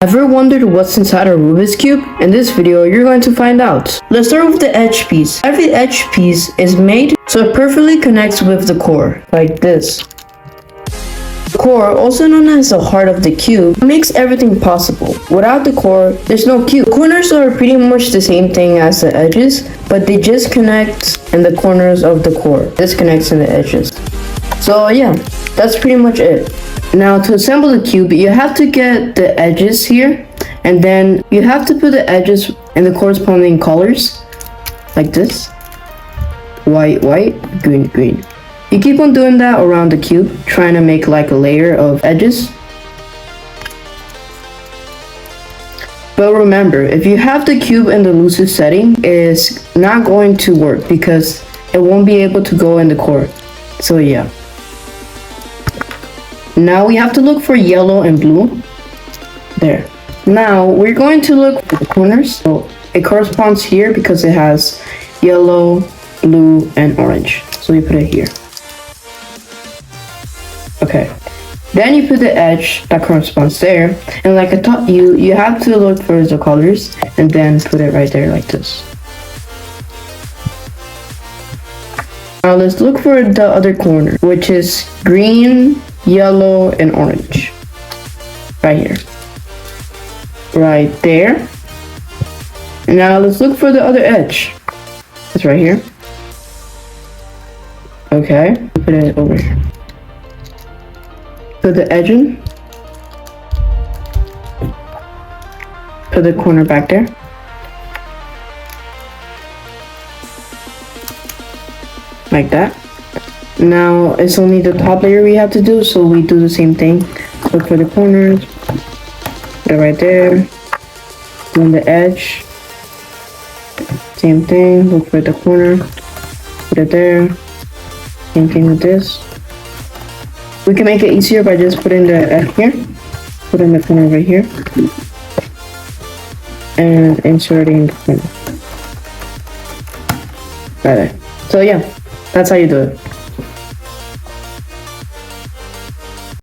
Ever wondered what's inside a Rubik's Cube? In this video, you're going to find out. Let's start with the edge piece. Every edge piece is made so it perfectly connects with the core, like this. The core, also known as the heart of the cube, makes everything possible. Without the core, there's no cube. The corners are pretty much the same thing as the edges, but they just connect in the corners of the core. This connects in the edges. So yeah, that's pretty much it. Now to assemble the cube, you have to get the edges here, and then you have to put the edges in the corresponding colors, like this. White, white, green, green. You keep on doing that around the cube, trying to make like a layer of edges. But remember, if you have the cube in the loosest setting, it's not going to work because it won't be able to go in the core. So yeah. Now we have to look for yellow and blue. There. Now we're going to look for the corners. So it corresponds here because it has yellow, blue, and orange. So we put it here. Okay. Then you put the edge that corresponds there. And like I taught you, you have to look for the colors and then put it right there like this. Now let's look for the other corner, which is green, yellow, and orange. Right here. Right there. And now let's look for the other edge. It's right here. Okay, put it over here. Put the edge in. Put the corner back there. Like that. Now it's only the top layer we have to do, so we do the same thing. Look for the corners, put it right there. Doing the edge, same thing. Look for the corner, put it there. Same thing with this. We can make it easier by just putting the edge here, put in the corner right here, and inserting the corner right there. So yeah, that's how you do it.